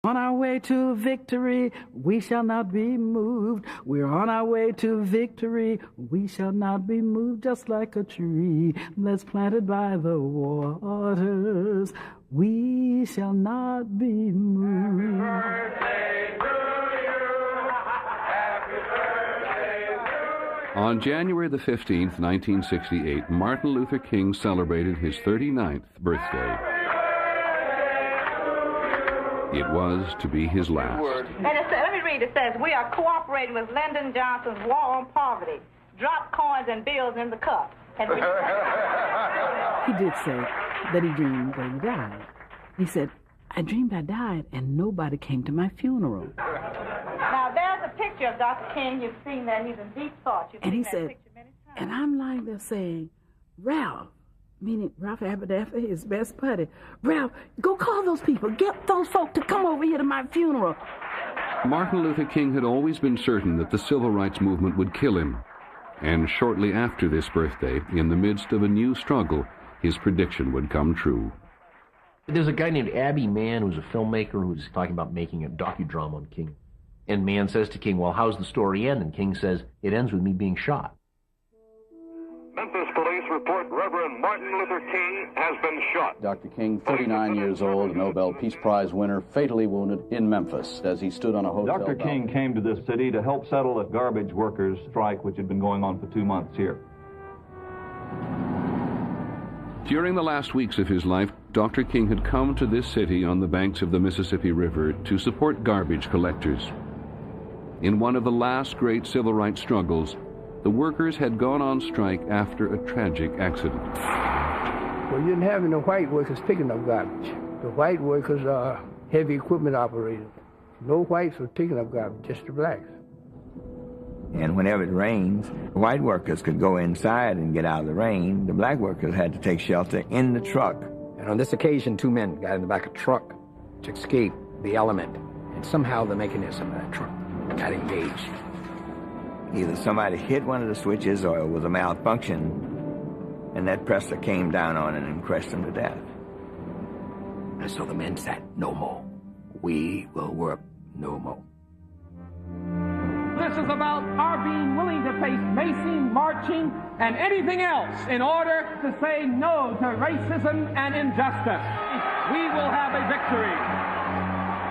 On our way to victory, we shall not be moved. We're on our way to victory, we shall not be moved. Just like a tree that's planted by the waters, we shall not be moved. Happy birthday to you. Happy birthday to you. On January the 15th, 1968, Martin Luther King celebrated his 39th birthday. It was to be his last. And let me read. It says, we are cooperating with Lyndon Johnson's war on poverty. Drop coins and bills in the cup. He did say that he dreamed that he died. He said, I dreamed I died and nobody came to my funeral. Now, there's a picture of Dr. King. You've seen that. He's in deep thought. And he said, and I'm lying there saying, Ralph, meaning Ralph Abernathy, his best buddy. Ralph, go call those people. Get those folk to come over here to my funeral. Martin Luther King had always been certain that the civil rights movement would kill him. And shortly after this birthday, in the midst of a new struggle, his prediction would come true. There's a guy named Abby Mann who's a filmmaker who's talking about making a docudrama on King. And Mann says to King, well, how's the story end? And King says, it ends with me being shot. Memphis police report Reverend Martin Luther King has been shot. Dr. King, 39 years old, Nobel Peace Prize winner, fatally wounded in Memphis as he stood on a hotel Dr. King came to this city to help settle a garbage workers' strike which had been going on for 2 months here. During the last weeks of his life, Dr. King had come to this city on the banks of the Mississippi River to support garbage collectors. In one of the last great civil rights struggles, the workers had gone on strike after a tragic accident. Well, you didn't have any white workers picking up garbage. The white workers are heavy equipment operators. No whites were picking up garbage, just the blacks. And whenever it rains, white workers could go inside and get out of the rain. The black workers had to take shelter in the truck. And on this occasion, 2 men got in the back of a truck to escape the element. And somehow the mechanism of that truck got engaged. Either somebody hit one of the switches or it was a malfunction, and that presser came down on it and crushed them to death. And so the men said, no more. We will work no more. This is about our being willing to face macing, marching, and anything else in order to say no to racism and injustice. We will have a victory.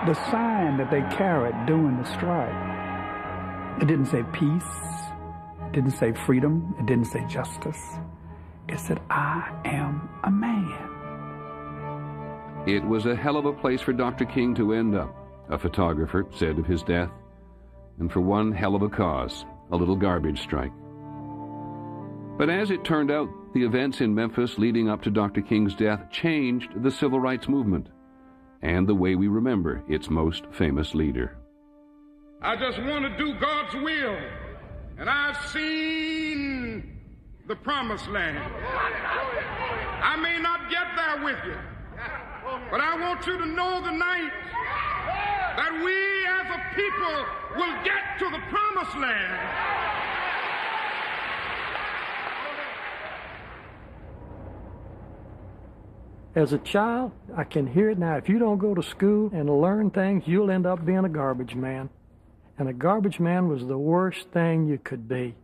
The sign that they carried during the strike, it didn't say peace, it didn't say freedom, it didn't say justice. It said, I am a man. It was a hell of a place for Dr. King to end up, a photographer said of his death, and for one hell of a cause, a little garbage strike. But as it turned out, the events in Memphis leading up to Dr. King's death changed the civil rights movement and the way we remember its most famous leader. I just want to do God's will, and I've seen the promised land. I may not get there with you, but I want you to know tonight that we as a people will get to the promised land. As a child, I can hear it now. If you don't go to school and learn things, you'll end up being a garbage man. And a garbage man was the worst thing you could be.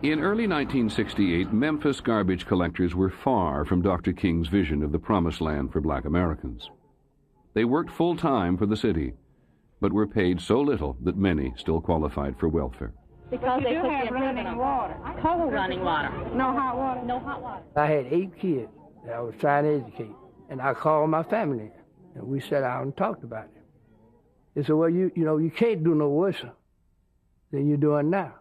In early 1968, Memphis garbage collectors were far from Dr. King's vision of the promised land for black Americans. They worked full-time for the city, but were paid so little that many still qualified for welfare. Because they put have running water. Cold running water. No hot water. No hot water. I had 8 kids that I was trying to educate, and I called my family, and we sat down and talked about it. They said, well, you know, you can't do no worse than you're doing now.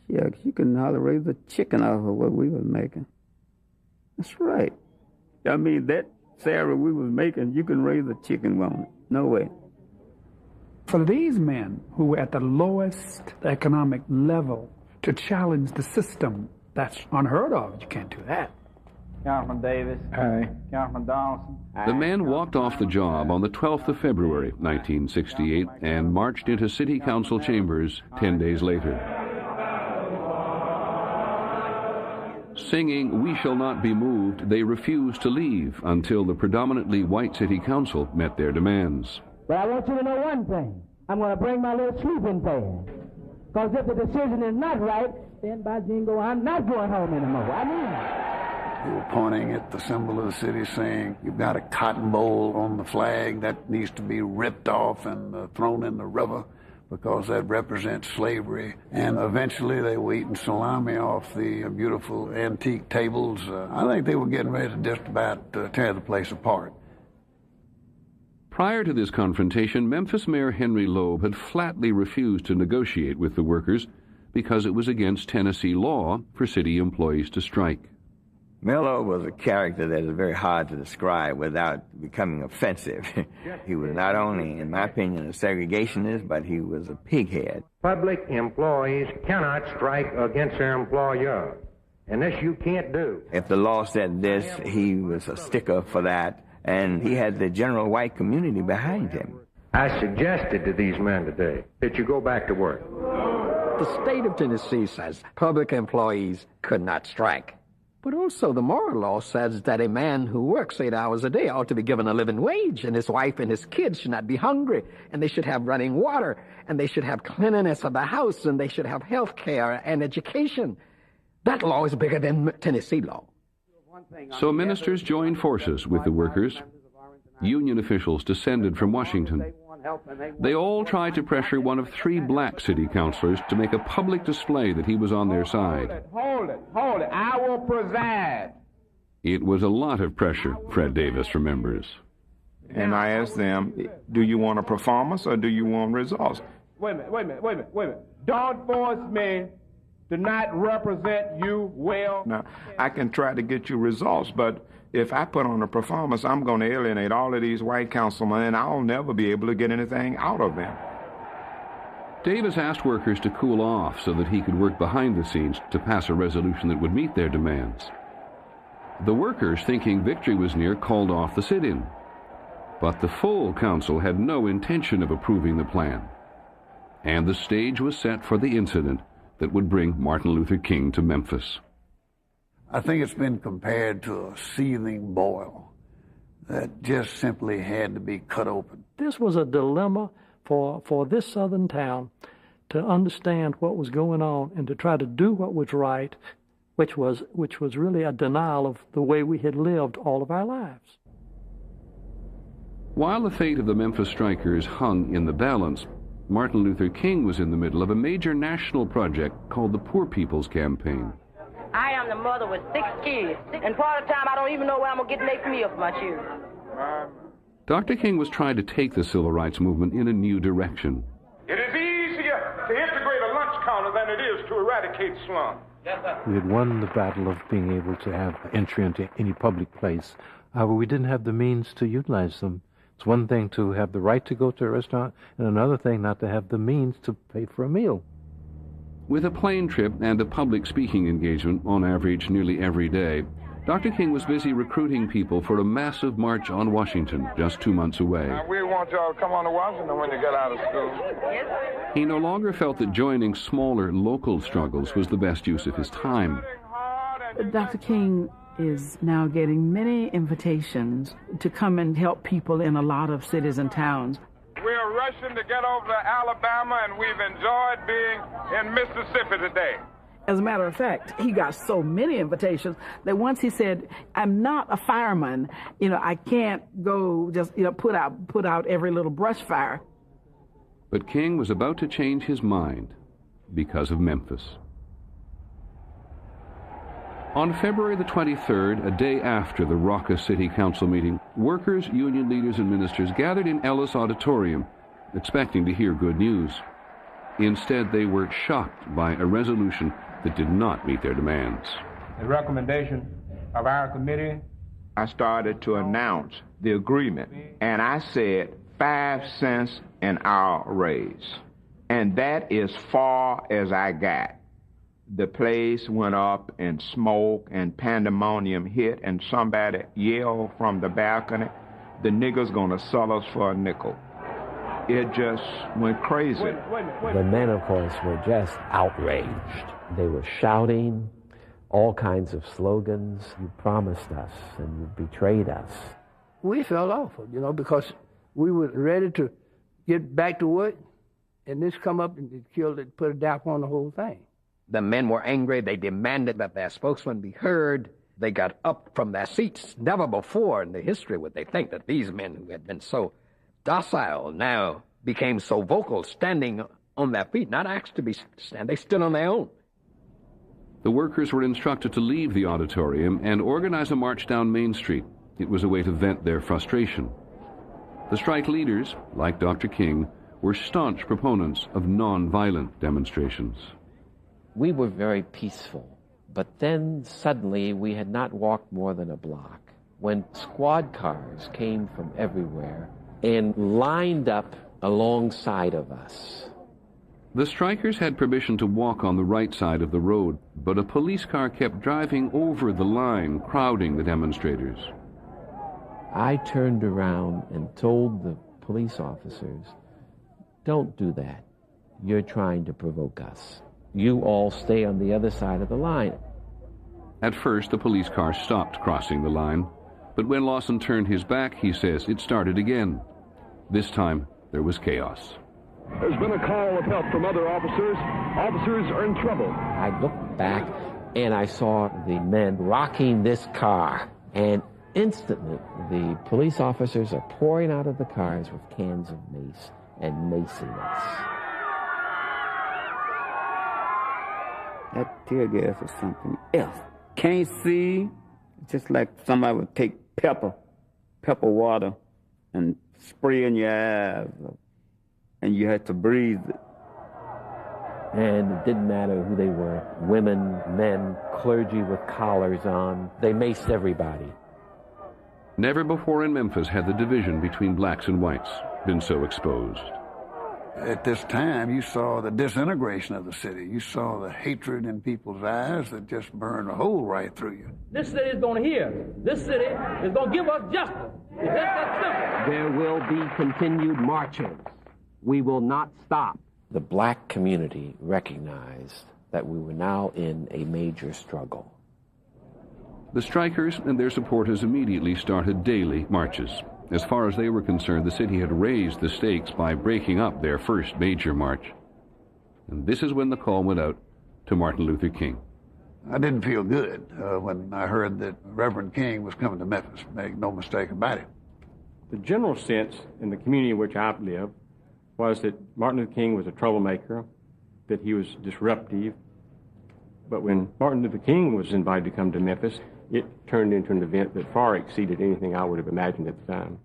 Yeah, you can hardly raise a chicken off of what we was making. That's right. I mean, that salary we was making, you can raise a chicken on it. No way. For these men who were at the lowest economic level to challenge the system, that's unheard of. You can't do that. Councilman Davis. Aye. Councilman Donaldson. The men walked off the job on the 12th of February, 1968, and marched into City Council chambers 10 days later. Singing "We Shall Not Be Moved," they refused to leave until the predominantly white city council met their demands. But I want you to know one thing. I'm going to bring my little sleeping pad. Because if the decision is not right, then by jingo, I'm not going home anymore. I mean it. They were pointing at the symbol of the city saying, you've got a cotton bowl on the flag that needs to be ripped off and thrown in the river because that represents slavery. And eventually they were eating salami off the beautiful antique tables. I think they were getting ready to just about tear the place apart. Prior to this confrontation, Memphis Mayor Henry Loeb had flatly refused to negotiate with the workers because it was against Tennessee law for city employees to strike. Mayor Loeb was a character that is very hard to describe without becoming offensive. He was not only, in my opinion, a segregationist, but he was a pighead. Public employees cannot strike against their employer, and this you can't do. If the law said this, he was a sticker for that, and he had the general white community behind him. I suggested to these men today that you go back to work. The state of Tennessee says public employees could not strike. But also the moral law says that a man who works 8 hours a day ought to be given a living wage, and his wife and his kids should not be hungry, and they should have running water, and they should have cleanliness of the house, and they should have health care and education. That law is bigger than Tennessee law. So ministers joined forces with the workers. Union officials descended from Washington. They all tried to pressure one of 3 black city councilors to make a public display that he was on their side. Hold it. I will preside. It was a lot of pressure, Fred Davis remembers. And I asked them, do you want a performance or do you want results? Wait a minute. Don't force me to not represent you well. Now, I can try to get you results, but if I put on a performance, I'm going to alienate all of these white councilmen, and I'll never be able to get anything out of them. Davis asked workers to cool off so that he could work behind the scenes to pass a resolution that would meet their demands. The workers, thinking victory was near, called off the sit-in. But the full council had no intention of approving the plan. And the stage was set for the incident that would bring Martin Luther King to Memphis. I think it's been compared to a seething boil that just simply had to be cut open. This was a dilemma for this southern town to understand what was going on and to try to do what was right, which was really a denial of the way we had lived all of our lives. While the fate of the Memphis strikers hung in the balance, Martin Luther King was in the middle of a major national project called the Poor People's Campaign. I am the mother with 6 kids, and part of the time I don't even know where I'm going to get next meal for my children. Dr. King was trying to take the civil rights movement in a new direction. It is easier to integrate a lunch counter than it is to eradicate slums. We had won the battle of being able to have entry into any public place. However, we didn't have the means to utilize them. It's one thing to have the right to go to a restaurant, and another thing not to have the means to pay for a meal. With a plane trip and a public speaking engagement, on average nearly every day, Dr. King was busy recruiting people for a massive march on Washington just 2 months away. We want y'all to come on to Washington when you get out of school. He no longer felt that joining smaller local struggles was the best use of his time. Dr. King is now getting many invitations to come and help people in a lot of cities and towns. We're rushing to get over to Alabama, and we've enjoyed being in Mississippi today. As a matter of fact, he got so many invitations that once he said, I'm not a fireman, I can't go just, put out every little brush fire. But King was about to change his mind because of Memphis. On February the 23rd, a day after the raucous city council meeting, workers, union leaders, and ministers gathered in Ellis Auditorium, expecting to hear good news. Instead, they were shocked by a resolution that did not meet their demands. The recommendation of our committee. I started to announce the agreement, and I said 5 cents an hour raise. And that is far as I got. The place went up in smoke and pandemonium hit, and somebody yelled from the balcony, the nigger's gonna sell us for a nickel. It just went crazy. The men, of course, were just outraged. They were shouting all kinds of slogans. You promised us and you betrayed us. We felt awful, because we were ready to get back to work, and this come up and it killed it, put a dap on the whole thing. The men were angry. They demanded that their spokesman be heard. They got up from their seats. Never before in the history would they think that these men who had been so docile now became so vocal, standing on their feet, not asked to be stand. They stood on their own. The workers were instructed to leave the auditorium and organize a march down Main Street. It was a way to vent their frustration. The strike leaders, like Dr. King, were staunch proponents of non-violent demonstrations. We were very peaceful, but then suddenly we had not walked more than a block when squad cars came from everywhere and lined up alongside of us. The strikers had permission to walk on the right side of the road, but a police car kept driving over the line, crowding the demonstrators. I turned around and told the police officers, "Don't do that. You're trying to provoke us. You all stay on the other side of the line." At first, the police car stopped crossing the line, but when Lawson turned his back, he says, it started again. This time, there was chaos. There's been a call of help from other officers. Officers are in trouble. I looked back and I saw the men rocking this car, and instantly the police officers are pouring out of the cars with cans of mace and macing us. That tear gas is something else. Can't see, just like somebody would take pepper water, and spray in your eyes, and you had to breathe it. And it didn't matter who they were, women, men, clergy with collars on. They maced everybody. Never before in Memphis had the division between blacks and whites been so exposed. At this time, you saw the disintegration of the city. You saw the hatred in people's eyes that just burned a hole right through you. This city is going to hear. This city is going to give us justice. It's just that simple. There will be continued marches. We will not stop. The black community recognized that we were now in a major struggle. The strikers and their supporters immediately started daily marches. As far as they were concerned, the city had raised the stakes by breaking up their first major march. And this is when the call went out to Martin Luther King. I didn't feel good when I heard that Reverend King was coming to Memphis. Make no mistake about it. The general sense in the community in which I live was that Martin Luther King was a troublemaker, that he was disruptive. But when Martin Luther King was invited to come to Memphis, it turned into an event that far exceeded anything I would have imagined at the time.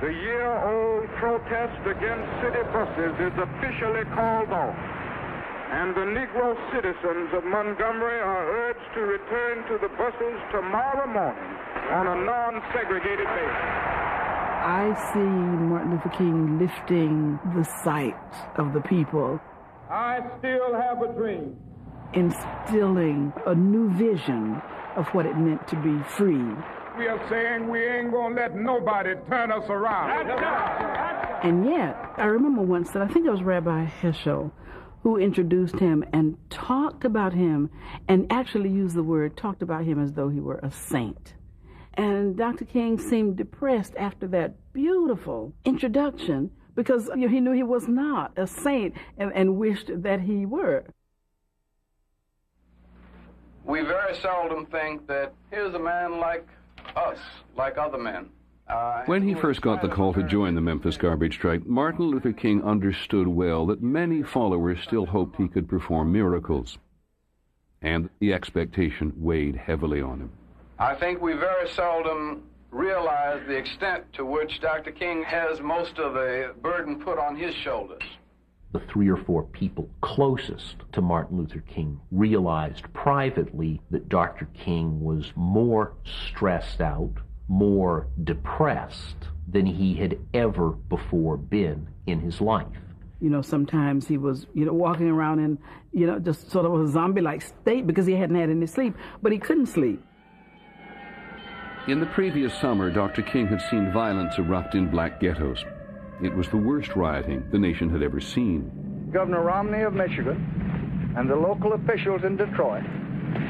The year-old protest against city buses is officially called off, and the Negro citizens of Montgomery are urged to return to the buses tomorrow morning on a non-segregated basis. I see Martin Luther King lifting the sight of the people. I still have a dream. Instilling a new vision of what it meant to be free. We are saying we ain't gonna let nobody turn us around. And yet, I remember once that I think it was Rabbi Heschel who introduced him and talked about him, and actually used the word, talked about him as though he were a saint. And Dr. King seemed depressed after that beautiful introduction because he knew he was not a saint and wished that he were. We very seldom think that here's a man like us, like other men. When he first got the call to join the Memphis garbage strike, Martin Luther King understood well that many followers still hoped he could perform miracles. And the expectation weighed heavily on him. I think we very seldom realize the extent to which Dr. King has most of the burden put on his shoulders. The 3 or 4 people closest to Martin Luther King realized privately that Dr. King was more stressed out, more depressed than he had ever before been in his life. Sometimes he was, walking around in, just sort of a zombie-like state because he hadn't had any sleep, but he couldn't sleep. In the previous summer, Dr. King had seen violence erupt in black ghettos. It was the worst rioting the nation had ever seen. Governor Romney of Michigan and the local officials in Detroit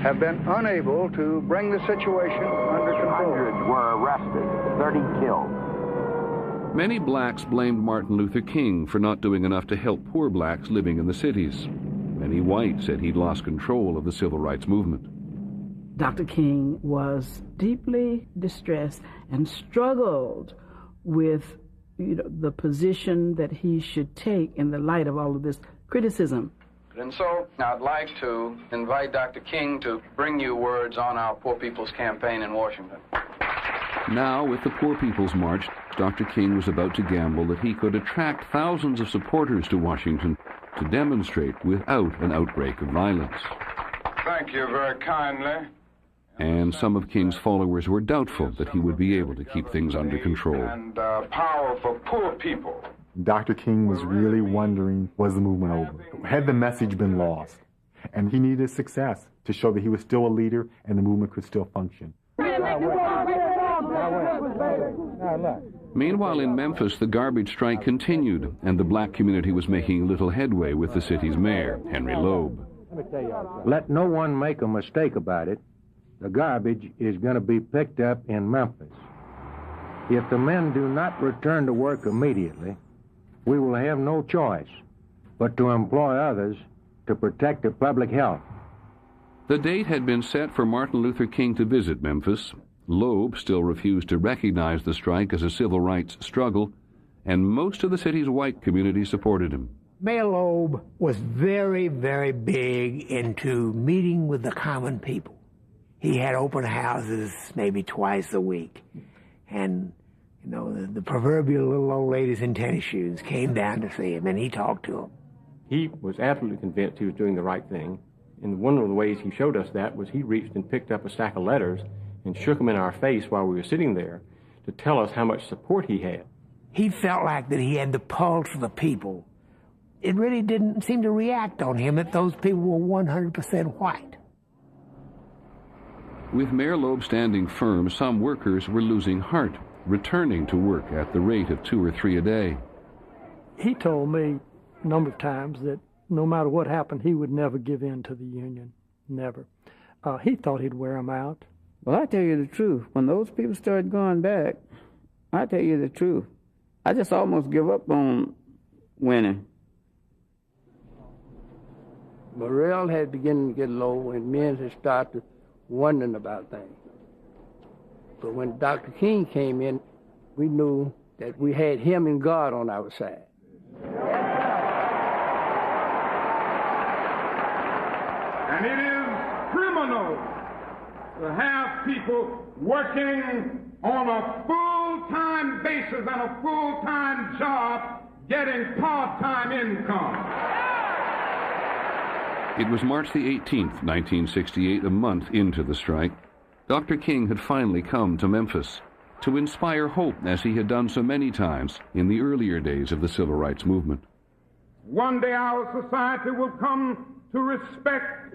have been unable to bring the situation under control. Hundreds were arrested, 30 killed. Many blacks blamed Martin Luther King for not doing enough to help poor blacks living in the cities. Many whites said he'd lost control of the civil rights movement. Dr. King was deeply distressed and struggled with the position that he should take in the light of all of this criticism. And so I'd like to invite Dr. King to bring you words on our Poor People's Campaign in Washington. Now, with the Poor People's March, Dr. King was about to gamble that he could attract thousands of supporters to Washington to demonstrate without an outbreak of violence. Thank you very kindly. And some of King's followers were doubtful that he would be able to keep things under control. And power for poor people. Dr. King was really wondering, was the movement over? Had the message been lost? And he needed success to show that he was still a leader and the movement could still function. Meanwhile, in Memphis, the garbage strike continued, and the black community was making little headway with the city's mayor, Henry Loeb. Let no one make a mistake about it. The garbage is going to be picked up in Memphis. If the men do not return to work immediately, we will have no choice but to employ others to protect the public health. The date had been set for Martin Luther King to visit Memphis. Loeb still refused to recognize the strike as a civil rights struggle, and most of the city's white community supported him. Mayor Loeb was very, very big into meeting with the common people. He had open houses maybe twice a week. And, the proverbial little old ladies in tennis shoes came down to see him, and he talked to them. He was absolutely convinced he was doing the right thing. And one of the ways he showed us that was he reached and picked up a stack of letters and shook them in our face while we were sitting there to tell us how much support he had. He felt like that he had the pulse of the people. It really didn't seem to react on him that those people were 100% white. With Mayor Loeb standing firm, some workers were losing heart, returning to work at the rate of 2 or 3 a day. He told me a number of times that no matter what happened, he would never give in to the union. Never. He thought he'd wear them out. Well, I tell you the truth. When those people started going back, I tell you the truth, I just almost give up on winning. Morale had begun to get low, and men had started wondering about things. But when Dr. King came in, we knew that we had him and God on our side. And it is criminal to have people working on a full-time basis and a full-time job getting part-time income. It was March the 18th, 1968, a month into the strike. Dr. King had finally come to Memphis to inspire hope, as he had done so many times in the earlier days of the civil rights movement. One day our society will come to respect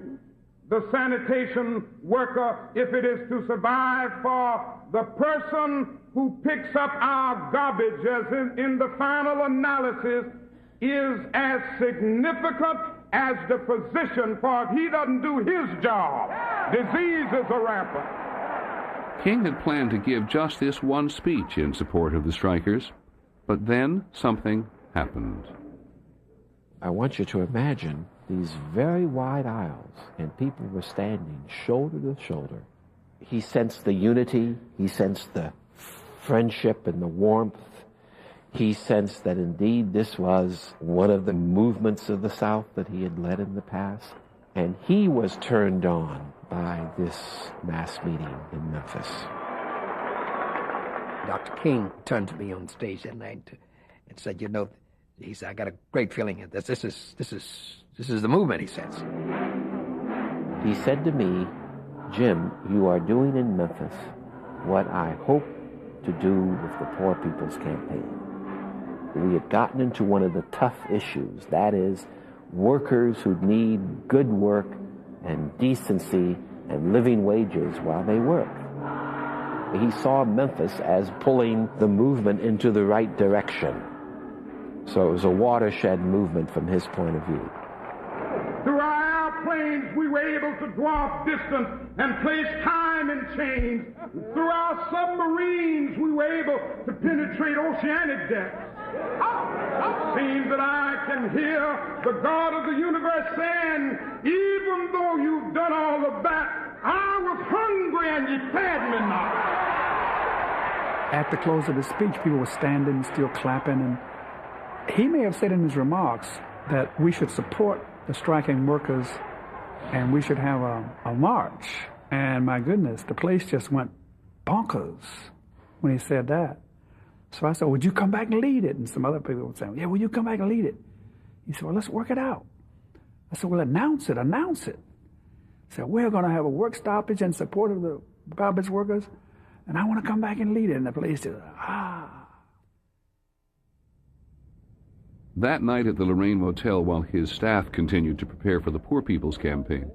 the sanitation worker if it is to survive, for the person who picks up our garbage, as in the final analysis, is as significant as the physician, for if he doesn't do his job, diseases are rampant. King had planned to give just this one speech in support of the strikers, but then something happened. I want you to imagine these very wide aisles, and people were standing shoulder to shoulder. He sensed the unity, he sensed the friendship and the warmth. He sensed that indeed this was one of the movements of the South that he had led in the past. And he was turned on by this mass meeting in Memphis. Dr. King turned to me on stage that night and said, he said, I got a great feeling in this. This is the movement, he says. He said to me, Jim, you are doing in Memphis what I hope to do with the Poor People's Campaign. We had gotten into one of the tough issues, that is, workers who need good work and decency and living wages while they work. He saw Memphis as pulling the movement into the right direction. So it was a watershed movement from his point of view. Through our airplanes, we were able to dwarf distance and place time in chains. Through our submarines, we were able to penetrate oceanic depths. It seems that I can hear the God of the universe saying, even though you've done all of that, I was hungry and you fed me not. At the close of his speech, people were standing, still clapping, and he may have said in his remarks that we should support the striking workers and we should have a march. And my goodness, the place just went bonkers when he said that. So I said, would you come back and lead it? And some other people were saying, yeah, will you come back and lead it? He said, well, let's work it out. I said, well, announce it. He said, we're going to have a work stoppage in support of the garbage workers, and I want to come back and lead it. And the police said, That night at the Lorraine Motel, while his staff continued to prepare for the Poor People's Campaign,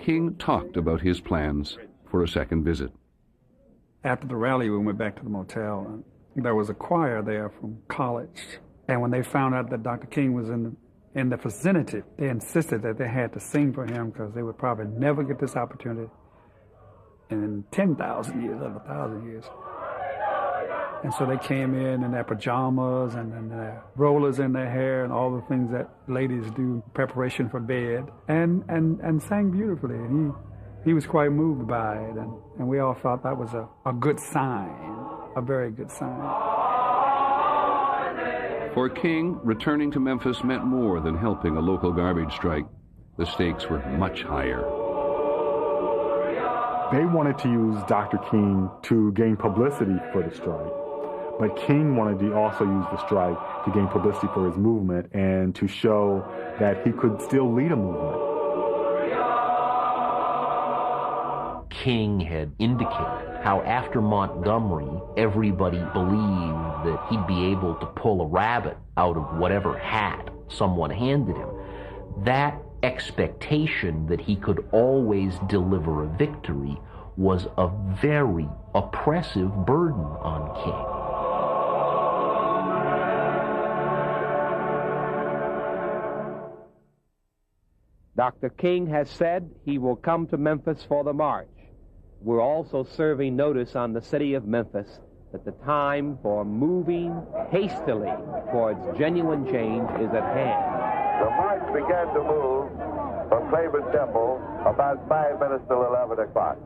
King talked about his plans for a second visit. After the rally, we went back to the motel, and there was a choir there from college. And when they found out that Dr. King was in the vicinity, they insisted that they had to sing for him because they would probably never get this opportunity in 10,000 years, or 1,000 years. And so they came in their pajamas and their rollers in their hair and all the things that ladies do in preparation for bed, and sang beautifully. And he was quite moved by it, and we all thought that was a good sign, a very good sign. For King, returning to Memphis meant more than helping a local garbage strike. The stakes were much higher. They wanted to use Dr. King to gain publicity for the strike, but King wanted to also use the strike to gain publicity for his movement and to show that he could still lead a movement. King had indicated how after Montgomery, everybody believed that he'd be able to pull a rabbit out of whatever hat someone handed him. That expectation that he could always deliver a victory was a very oppressive burden on King. Dr. King has said he will come to Memphis for the march. We're also serving notice on the city of Memphis that the time for moving hastily towards genuine change is at hand. The march began to move from Cleveland Temple about 5 minutes till 11 o'clock.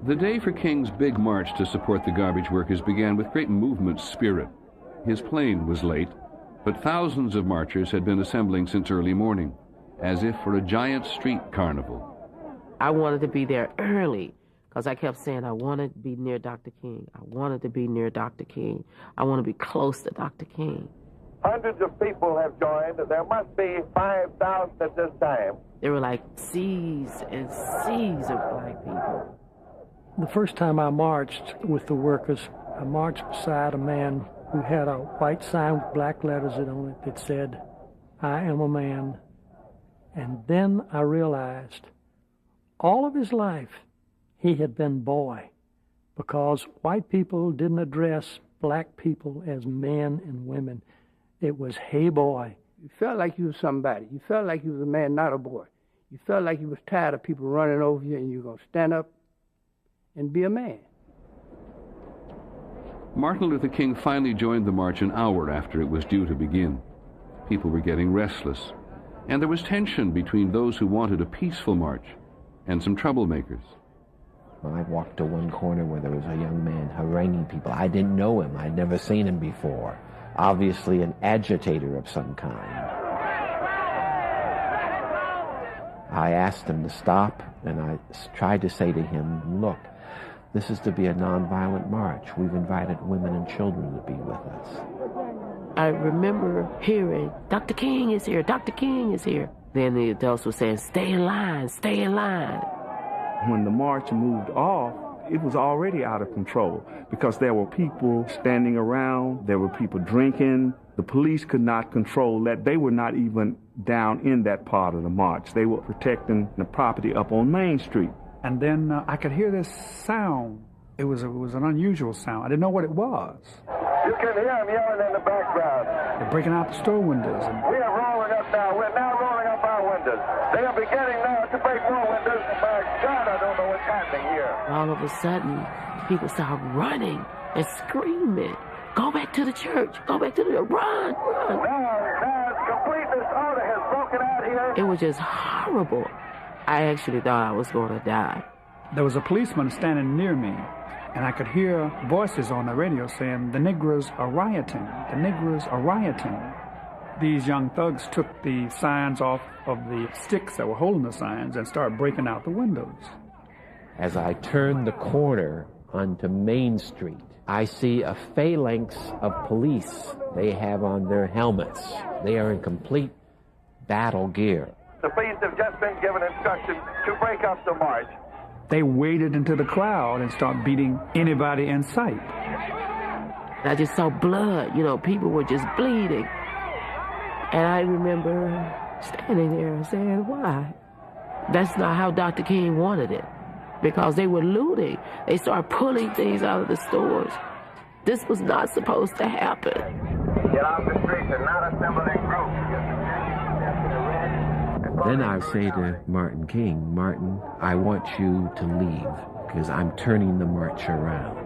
The day for King's big march to support the garbage workers began with great movement spirit. His plane was late, but thousands of marchers had been assembling since early morning, as if for a giant street carnival. I wanted to be there early because I kept saying I wanted to be near Dr. King. I wanted to be near Dr. King. I want to be close to Dr. King. Hundreds of people have joined. There must be 5,000 at this time. There were like seas and seas of black people. The first time I marched with the workers, I marched beside a man who had a white sign with black letters on it that said, "I am a man." And then I realized all of his life he had been boy, because white people didn't address black people as men and women. It was, "Hey, boy." You felt like you was somebody. You felt like you was a man, not a boy. You felt like you was tired of people running over you, and you were going to stand up and be a man. Martin Luther King finally joined the march an hour after it was due to begin. People were getting restless, and there was tension between those who wanted a peaceful march and some troublemakers. I walked to one corner where there was a young man haranguing people. I didn't know him. I'd never seen him before. Obviously an agitator of some kind. I asked him to stop, and I tried to say to him, look, this is to be a nonviolent march. We've invited women and children to be with us. I remember hearing, Dr. King is here, Dr. King is here. Then the adults were saying, stay in line, stay in line. When the march moved off, it was already out of control because there were people standing around, there were people drinking. The police could not control that. They were not even down in that part of the march. They were protecting the property up on Main Street. And then I could hear this sound. It was an unusual sound. I didn't know what it was. You can hear them yelling in the background. They're breaking out the store windows. We are rolling up now. We're now rolling up our windows. They are beginning now to break more windows. of a sudden, people start running and screaming, "Go back to the church! Go back to the church! Run! Run!" Complete disorder has broken out here. It was just horrible. I actually thought I was going to die. There was a policeman standing near me, and I could hear voices on the radio saying, "The Negroes are rioting. The Negroes are rioting." These young thugs took the signs off of the sticks that were holding the signs and started breaking out the windows. As I turn the corner onto Main Street, I see a phalanx of police. They have on their helmets. They are in complete battle gear. The police have just been given instructions to break up the march. They waded into the crowd and started beating anybody in sight. I just saw blood, people were just bleeding. And I remember standing there and saying, why? That's not how Dr. King wanted it. Because they were looting. They started pulling things out of the stores. This was not supposed to happen. Get off the streets and not assemble in groups. Then I say to Martin King, "Martin, I want you to leave because I'm turning the march around."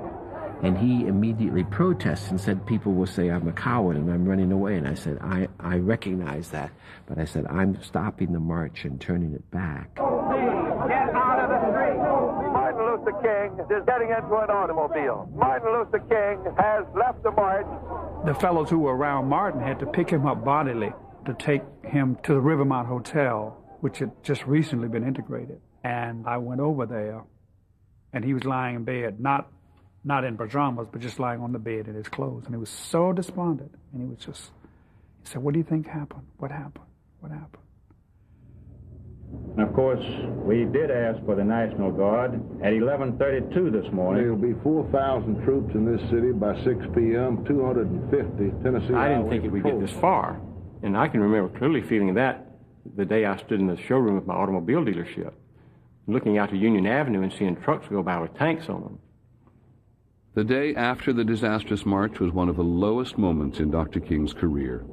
And he immediately protests and said, "People will say I'm a coward and I'm running away." And I said, I recognize that. But I said, "I'm stopping the march and turning it back." Get out of the street. Martin Luther King is getting into an automobile. Martin Luther King has left the march. The fellows who were around Martin had to pick him up bodily to take him to the Rivermont Hotel, which had just recently been integrated. And I went over there, and he was lying in bed, not in pajamas, but just lying on the bed in his clothes. And he was so despondent. And he said, "What do you think happened? What happened? What happened?" And of course, we did ask for the National Guard at 11:32 this morning. There will be 4,000 troops in this city by 6 p.m., 250 Tennessee I didn't think it would get this far. And I can remember clearly feeling that the day I stood in the showroom of my automobile dealership, looking out to Union Avenue and seeing trucks go by with tanks on them. The day after the disastrous march was one of the lowest moments in Dr. King's career.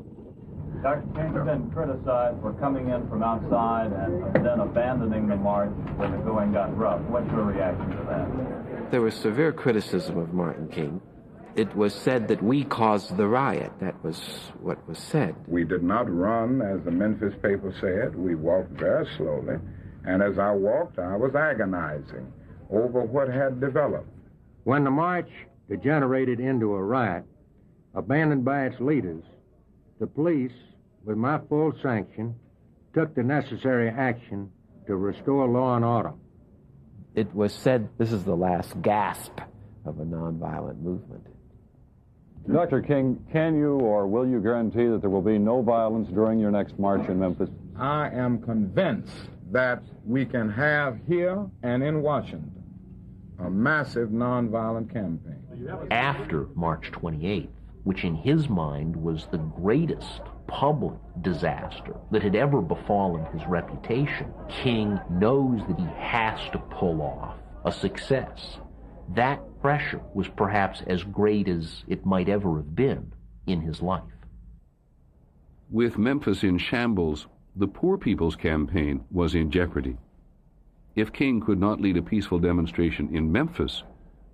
Dr. King has been criticized for coming in from outside and then abandoning the march when the going got rough. What's your reaction to that? There was severe criticism of Martin King. It was said that we caused the riot. That was what was said. We did not run, as the Memphis paper said. We walked very slowly. And as I walked, I was agonizing over what had developed. When the march degenerated into a riot, abandoned by its leaders, the police, with my full sanction, took the necessary action to restore law and order. It was said this is the last gasp of a nonviolent movement. Dr. King, can you or will you guarantee that there will be no violence during your next march in Memphis? I am convinced that we can have here and in Washington a massive nonviolent campaign. After March 28th, which in his mind was the greatest public disaster that had ever befallen his reputation, King knows that he has to pull off a success. That pressure was perhaps as great as it might ever have been in his life. With Memphis in shambles, the Poor People's Campaign was in jeopardy. If King could not lead a peaceful demonstration in Memphis,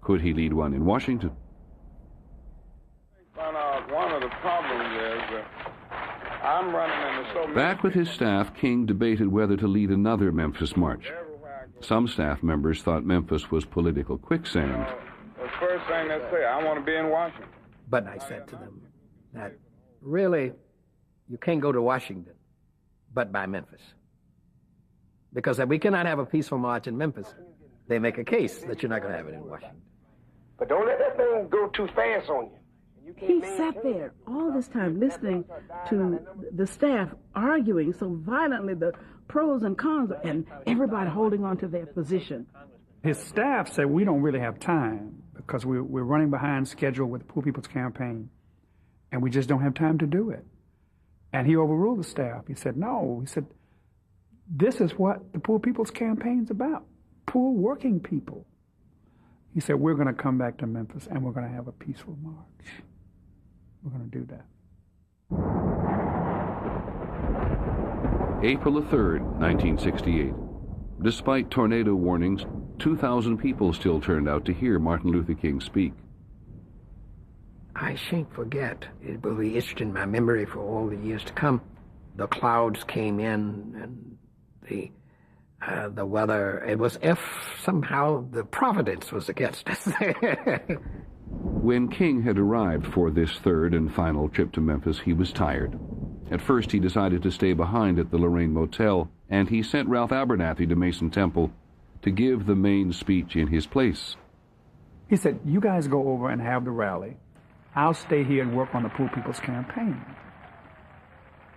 could he lead one in Washington? One of the problems is I'm running into so many... Back with his staff, King debated whether to lead another Memphis march. Some staff members thought Memphis was political quicksand. The first thing they say, I want to be in Washington. But I said to them that really you can't go to Washington but by Memphis. Because if we cannot have a peaceful march in Memphis, they make a case that you're not going to have it in Washington. But don't let that thing go too fast on you. He sat there all this time listening to the staff arguing so violently, the pros and cons, and everybody holding on to their position. His staff said, we don't really have time because we're running behind schedule with the Poor People's Campaign, and we just don't have time to do it. And he overruled the staff. He said, no. He said, this is what the Poor People's Campaign's about, poor working people. He said, we're going to come back to Memphis, and we're going to have a peaceful march. We're going to do that. April 3rd, 1968. Despite tornado warnings, 2,000 people still turned out to hear Martin Luther King speak. I shan't forget. It will be etched in my memory for all the years to come. The clouds came in, and the weather. It was if somehow the providence was against us. When King had arrived for this third and final trip to Memphis, he was tired. At first, he decided to stay behind at the Lorraine Motel, and he sent Ralph Abernathy to Mason Temple to give the main speech in his place. He said, "You guys go over and have the rally. I'll stay here and work on the Poor People's Campaign."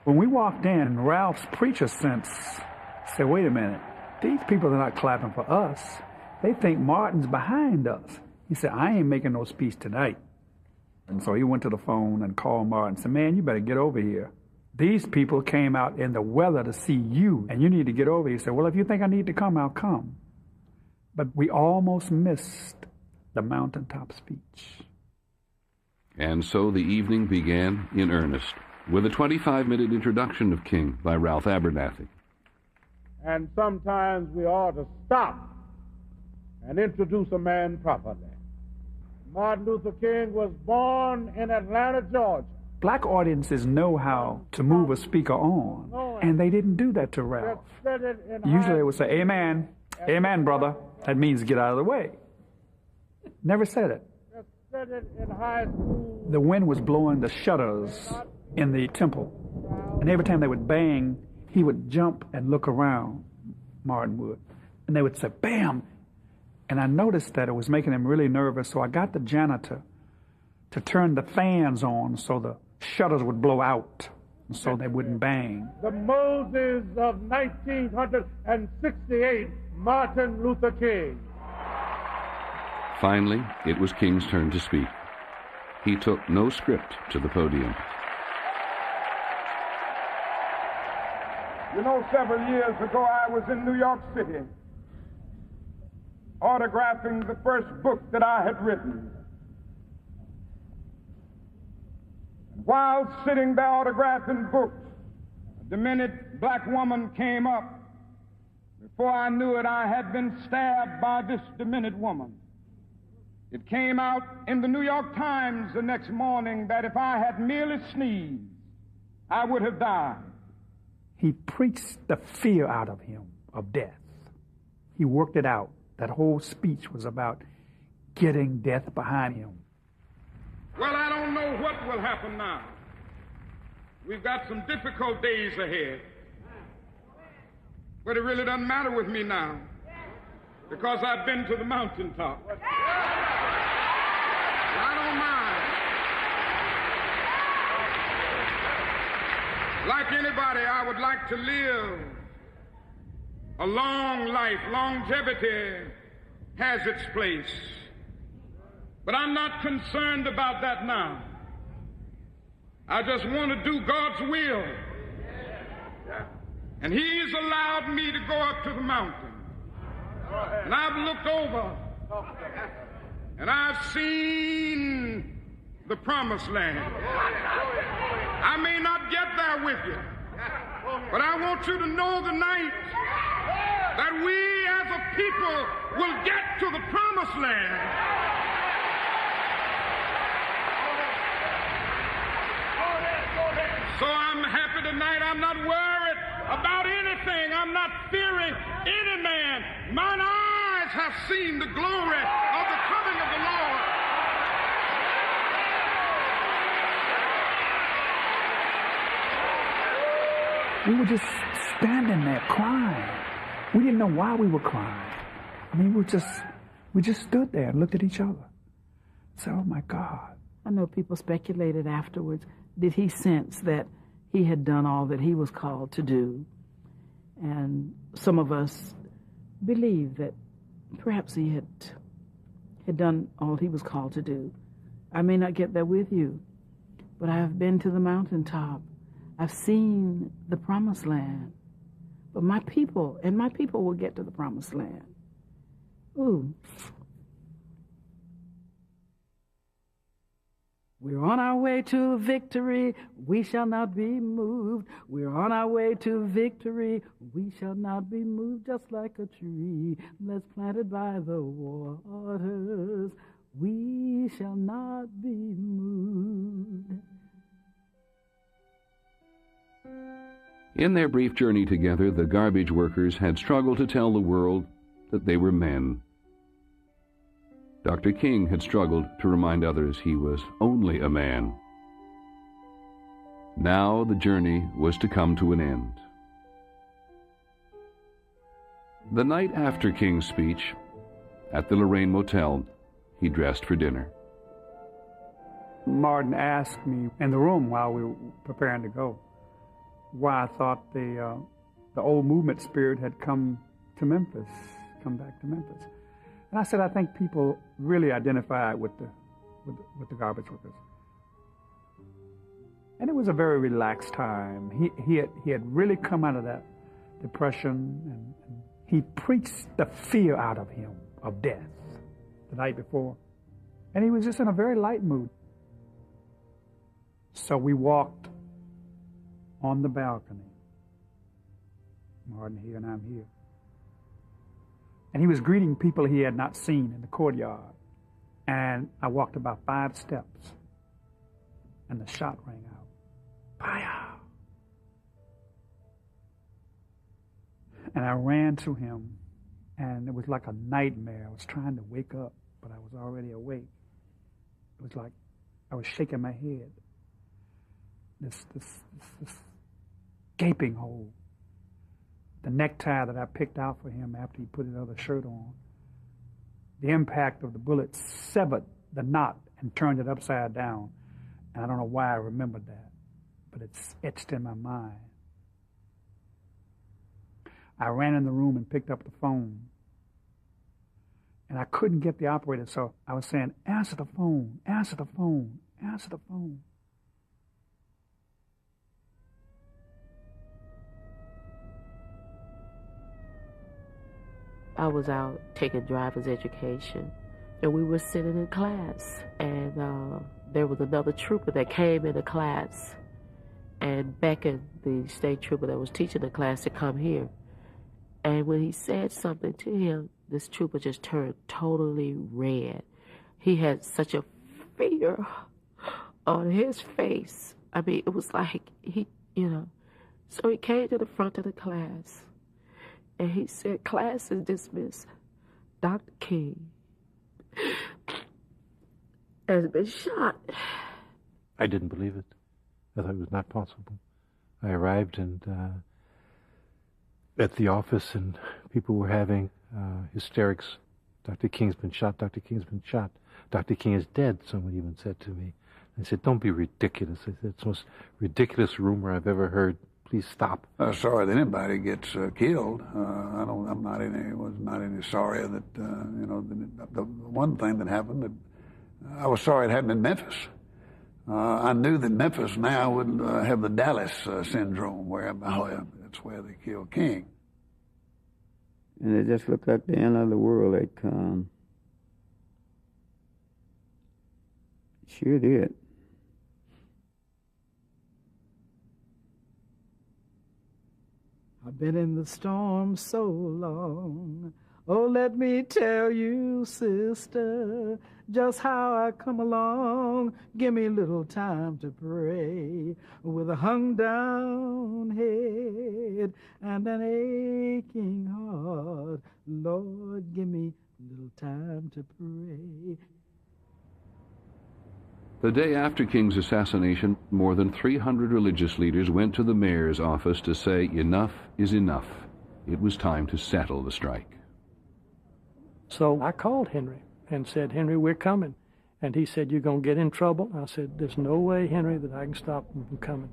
When we walked in, Ralph's preacher sense said, "Wait a minute, these people are not clapping for us. They think Martin's behind us." He said, "I ain't making no speech tonight." And so he went to the phone and called Martin and said, "Man, you better get over here. These people came out in the weather to see you, and you need to get over here." He said, "Well, if you think I need to come, I'll come." But we almost missed the mountaintop speech. And so the evening began in earnest, with a 25-minute introduction of King by Ralph Abernathy. And sometimes we ought to stop and introduce a man properly. Martin Luther King was born in Atlanta, Georgia. Black audiences know how to move a speaker on, and they didn't do that to Ralph. Usually they would say, "Amen, amen, brother." That means get out of the way. Never said it. In high school. The wind was blowing the shutters in the temple, and every time they would bang, he would jump and look around, Martin would, and they would say, "Bam!" And I noticed that it was making him really nervous, so I got the janitor to turn the fans on so the shutters would blow out, so they wouldn't bang. The Moses of 1968, Martin Luther King. Finally, it was King's turn to speak. He took no script to the podium. You know, several years ago, I was in New York City, autographing the first book that I had written. And while sitting there autographing books, a demented black woman came up. Before I knew it, I had been stabbed by this demented woman. It came out in the New York Times the next morning that if I had merely sneezed, I would have died. He preached the fear out of him of death. He worked it out. That whole speech was about getting death behind him. Well, I don't know what will happen now. We've got some difficult days ahead. But it really doesn't matter with me now, because I've been to the mountaintop. I don't mind. Like anybody, I would like to live a long life. Longevity has its place. But I'm not concerned about that now. I just want to do God's will. And He's allowed me to go up to the mountain. And I've looked over and I've seen the promised land. I may not get there with you, but I want you to know tonight that we as a people will get to the promised land. So I'm happy tonight. I'm not worried about anything. I'm not fearing any man. Mine eyes have seen the glory of the coming of the Lord. We were just standing there crying. We didn't know why we were crying. I mean, we just stood there and looked at each other. So, oh my God. I know people speculated afterwards, did he sense that he had done all that he was called to do? And some of us believe that perhaps he had done all he was called to do. I may not get there with you, but I have been to the mountaintop. I've seen the promised land. But my people will get to the promised land. Ooh. We're on our way to victory. We shall not be moved. We're on our way to victory. We shall not be moved, just like a tree that's planted by the waters. We shall not be moved. In their brief journey together, the garbage workers had struggled to tell the world that they were men. Dr. King had struggled to remind others he was only a man. Now the journey was to come to an end. The night after King's speech, at the Lorraine Motel, he dressed for dinner. Martin asked me in the room while we were preparing to go why I thought the old movement spirit had come to Memphis, come back to Memphis. And I said, I think people really identified with the garbage workers. And it was a very relaxed time. He had really come out of that depression, and he preached the fear out of him of death the night before. And he was just in a very light mood. So we walked on the balcony. Martin here and I'm here. And he was greeting people he had not seen in the courtyard. And I walked about 5 steps, and the shot rang out. Fire! And I ran to him, and it was like a nightmare. I was trying to wake up, but I was already awake. It was like I was shaking my head. This gaping hole. The necktie that I picked out for him after he put another shirt on. The impact of the bullet severed the knot and turned it upside down. And I don't know why I remembered that, but it's etched in my mind. I ran in the room and picked up the phone. And I couldn't get the operator, so I was saying, answer the phone, answer the phone, answer the phone. I was out taking driver's education, and we were sitting in class, and there was another trooper that came into class and beckoned the state trooper that was teaching the class to come here. And when he said something to him, this trooper just turned totally red. He had such a fear on his face. I mean, it was like So he came to the front of the class, and he said, "Class is dismissed. Dr. King has been shot." I didn't believe it. I thought it was not possible. I arrived and at the office, and people were having hysterics. Dr. King's been shot. Dr. King's been shot. Dr. King is dead, someone even said to me. I said, "Don't be ridiculous." I said, "It's the most ridiculous rumor I've ever heard. Please stop." Sorry that anybody gets killed. Was not any sorry that the one thing that happened. That I was sorry it happened in Memphis. I knew that Memphis now would have the Dallas syndrome, where that's where they killed King. And it just looked like the end of the world had come. Sure did. I've been in the storm so long. Oh, let me tell you, sister, just how I come along. Give me a little time to pray with a hung down head and an aching heart. Lord, give me a little time to pray. The day after King's assassination, more than 300 religious leaders went to the mayor's office to say enough is enough. It was time to settle the strike. So I called Henry and said, "Henry, we're coming." And he said, "You're going to get in trouble?" I said, "There's no way, Henry, that I can stop them from coming."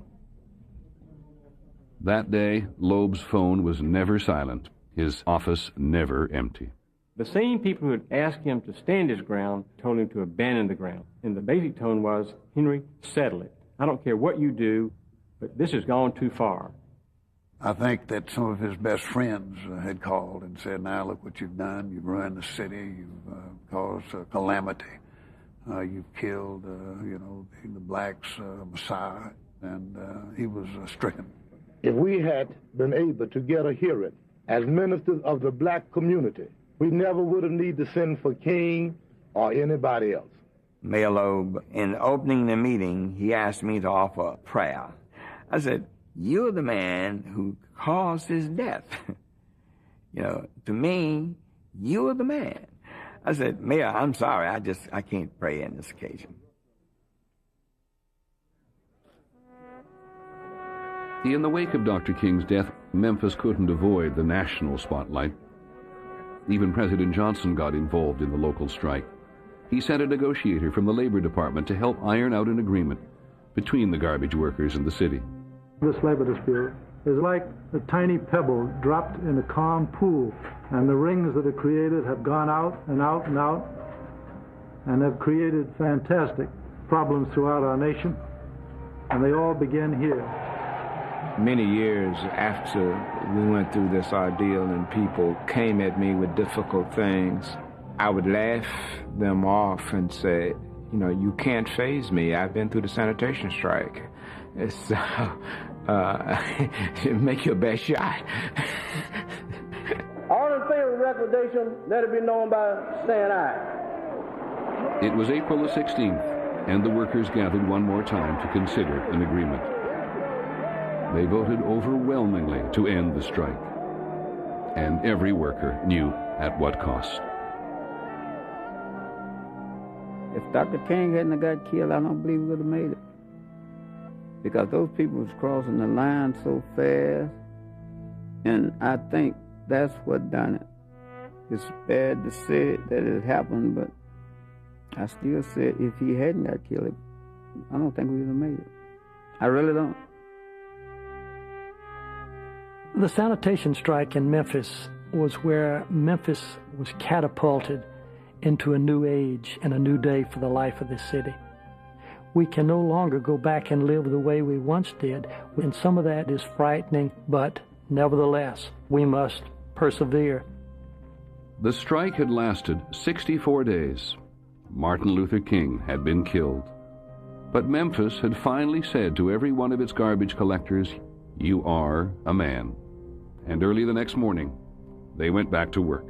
That day, Loeb's phone was never silent, his office never empty. The same people who had asked him to stand his ground told him to abandon the ground. And the basic tone was, "Henry, settle it. I don't care what you do, but this has gone too far." I think that some of his best friends had called and said, "Now look what you've done. You've ruined the city. You've caused a calamity. you've killed, the blacks' Messiah, and he was stricken. If we had been able to get a hearing as ministers of the black community, we never would have needed to send for King or anybody else. Mayor Loeb, in opening the meeting, he asked me to offer a prayer. I said, "You're the man who caused his death. To me, you're the man." I said, "Mayor, I'm sorry, I can't pray on this occasion." In the wake of Dr. King's death, Memphis couldn't avoid the national spotlight. Even President Johnson got involved in the local strike. He sent a negotiator from the Labor Department to help iron out an agreement between the garbage workers and the city. This labor dispute is like a tiny pebble dropped in a calm pool, and the rings that are created have gone out and out and out, and have created fantastic problems throughout our nation, and they all begin here. Many years after we went through this ordeal and people came at me with difficult things, I would laugh them off and say, you can't faze me. I've been through the sanitation strike. So, make your best shot. All in favor of recordation, let it be known by saying aye. It was April the 16th, and the workers gathered one more time to consider an agreement. They voted overwhelmingly to end the strike, and every worker knew at what cost. If Dr. King hadn't got killed, I don't believe we would have made it. Because those people was crossing the line so fast, and I think that's what done it. It's bad to say that it happened, but I still say if he hadn't got killed, I don't think we would have made it. I really don't. The sanitation strike in Memphis was where Memphis was catapulted into a new age and a new day for the life of this city. We can no longer go back and live the way we once did, and some of that is frightening, but nevertheless, we must persevere. The strike had lasted 64 days. Martin Luther King had been killed. But Memphis had finally said to every one of its garbage collectors, "You are a man." And early the next morning, they went back to work.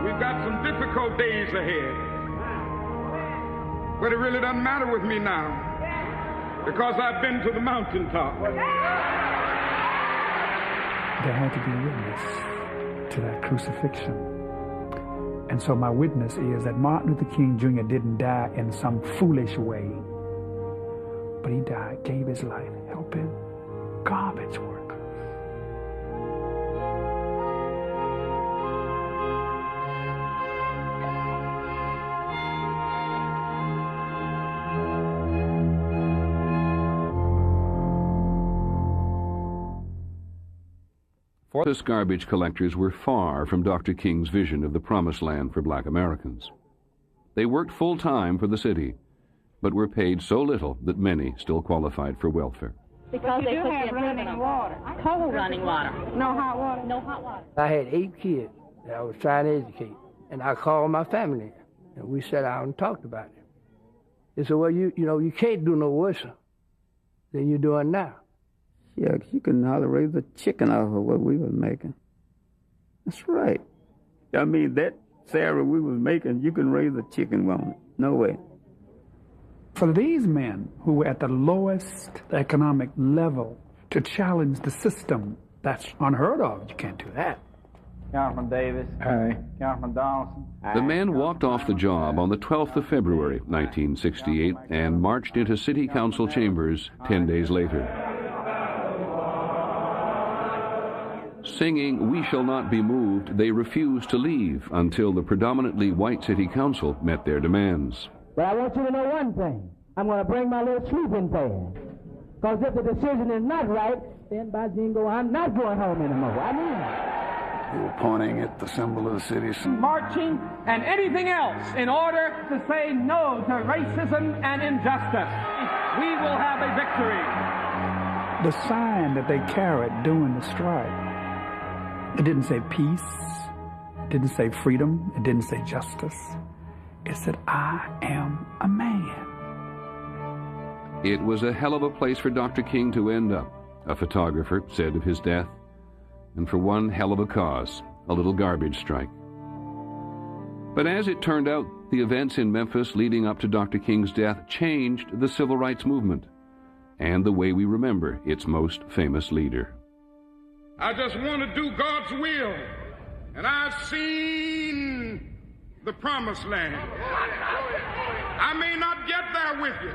We've got some difficult days ahead, but it really doesn't matter with me now, because I've been to the mountaintop. There had to be a witness to that crucifixion. And so my witness is that Martin Luther King Jr. didn't die in some foolish way, but he died, gave his life, helping garbage workers. Memphis garbage collectors were far from Dr. King's vision of the promised land for black Americans. They worked full-time for the city, but were paid so little that many still qualified for welfare. Because they put have running water. Cold running water. No hot water. No hot water. I had 8 kids that I was trying to educate, and I called my family, and we sat down and talked about it. They said, well, you can't do no worse than you're doing now. Yeah, you couldn't hardly raise a chicken off of what we was making. That's right. I mean, that salary we was making, you can raise a chicken on it. No way. For these men who were at the lowest economic level to challenge the system, that's unheard of. You can't do that. Councilman Davis. Aye. Councilman Donaldson. The men walked off the job on the 12th of February, 1968, and marched into City Council chambers 10 days later. Singing "We Shall Not Be Moved," they refused to leave until the predominantly white City Council met their demands. But I want you to know one thing. I'm going to bring my little sleeping pad. Because if the decision is not right, then by jingo, I'm not going home anymore. I mean it. They were pointing at the symbol of the city. Marching and anything else in order to say no to racism and injustice. We will have a victory. The sign that they carried during the strike, it didn't say peace, it didn't say freedom, it didn't say justice. It said, I am a man. It was a hell of a place for Dr. King to end up, a photographer said of his death, and for one hell of a cause, a little garbage strike. But as it turned out, the events in Memphis leading up to Dr. King's death changed the civil rights movement and the way we remember its most famous leader. I just want to do God's will, and I've seen the promised land. I may not get there with you,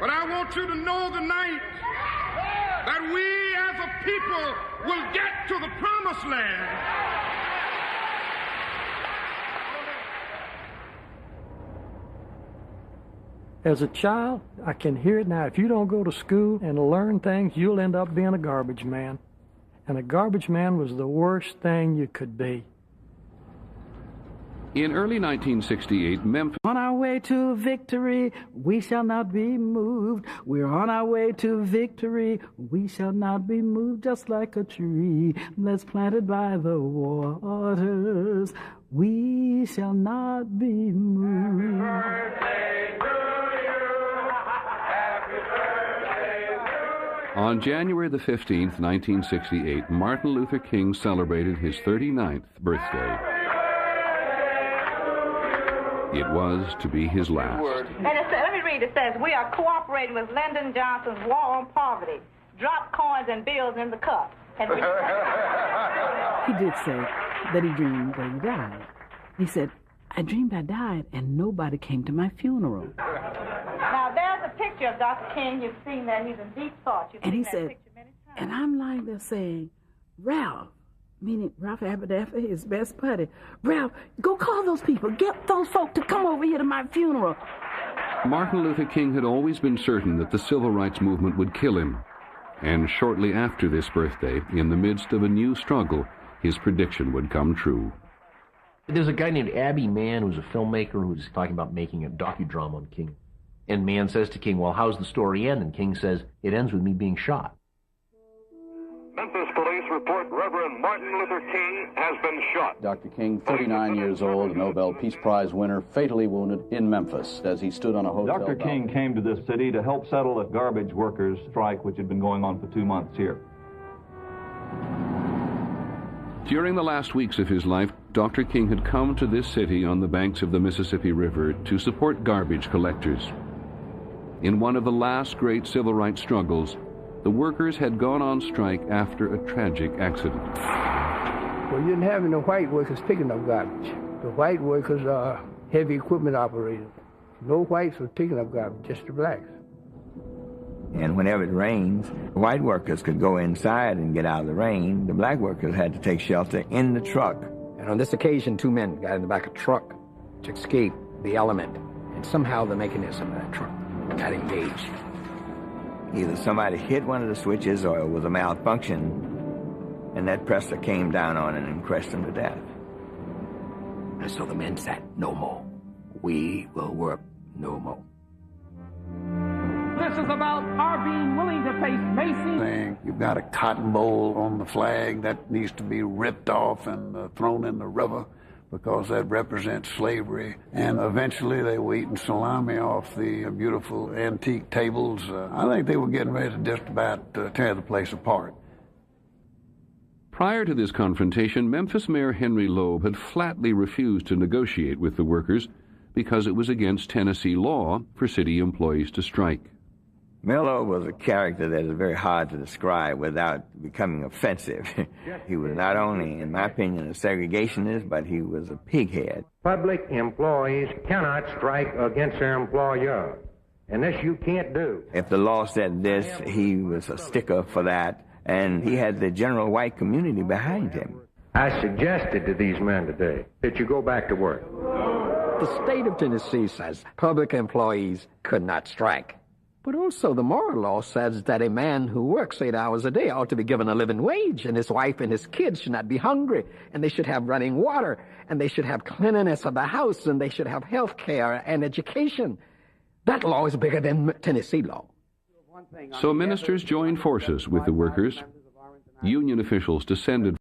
but I want you to know tonight that we as a people will get to the promised land. As a child, I can hear it now. If you don't go to school and learn things, you'll end up being a garbage man. And a garbage man was the worst thing you could be. In early 1968, Memphis... On our way to victory, we shall not be moved. We're on our way to victory. We shall not be moved, just like a tree that's planted by the waters. We shall not be moved. On January the 15th, 1968, Martin Luther King celebrated his 39th birthday. It was to be his last. And let me read. It says, we are cooperating with Lyndon Johnson's war on poverty. Drop coins and bills in the cup. And He did say that he dreamed that he died. He said, I dreamed I died and nobody came to my funeral. Now, there's a picture of Dr. King. You've seen that. He's in deep thought. You've And seen he that said, picture many times. and I'm lying there saying, Ralph, meaning Ralph Abernathy, his best buddy, Ralph, go call those people. Get those folk to come over here to my funeral. Martin Luther King had always been certain that the civil rights movement would kill him. And shortly after this birthday, in the midst of a new struggle, his prediction would come true. There's a guy named Abby Mann who's a filmmaker who's talking about making a docudrama on King. And Mann says to King, well, how's the story end? And King says, it ends with me being shot. Memphis police report Reverend Martin Luther King has been shot. Dr. King, 39 years old, Nobel Peace Prize winner, fatally wounded in Memphis as he stood on a hotel. Dr. King came to this city to help settle a garbage workers' strike which had been going on for 2 months here. During the last weeks of his life, Dr. King had come to this city on the banks of the Mississippi River to support garbage collectors. In one of the last great civil rights struggles, the workers had gone on strike after a tragic accident. Well, you didn't have any white workers picking up garbage. The white workers are heavy equipment operators. No whites were picking up garbage, just the blacks. And whenever it rains, white workers could go inside and get out of the rain. The black workers had to take shelter in the truck. And on this occasion, 2 men got in the back of a truck to escape the element. And somehow the mechanism of that truck got engaged. Either somebody hit one of the switches or it was a malfunction, and that presser came down on it and crushed them to death. And so the men said, no more. We will work no more. This is about our being willing to face Macy. You've got a cotton boll on the flag that needs to be ripped off and thrown in the river because that represents slavery. And eventually they were eating salami off the beautiful antique tables. I think they were getting ready to just about tear the place apart. Prior to this confrontation, Memphis Mayor Henry Loeb had flatly refused to negotiate with the workers because it was against Tennessee law for city employees to strike. Melo was a character that is very hard to describe without becoming offensive. He was not only, in my opinion, a segregationist, but he was a pighead. Public employees cannot strike against their employer, and this you can't do. If the law said this, he was a sticker for that, and he had the general white community behind him. I suggested to these men today that you go back to work. The state of Tennessee says public employees could not strike. But also the moral law says that a man who works 8 hours a day ought to be given a living wage, and his wife and his kids should not be hungry, and they should have running water, and they should have cleanliness of the house, and they should have health care and education. That law is bigger than Tennessee law. So ministers joined forces with the workers. Union officials descended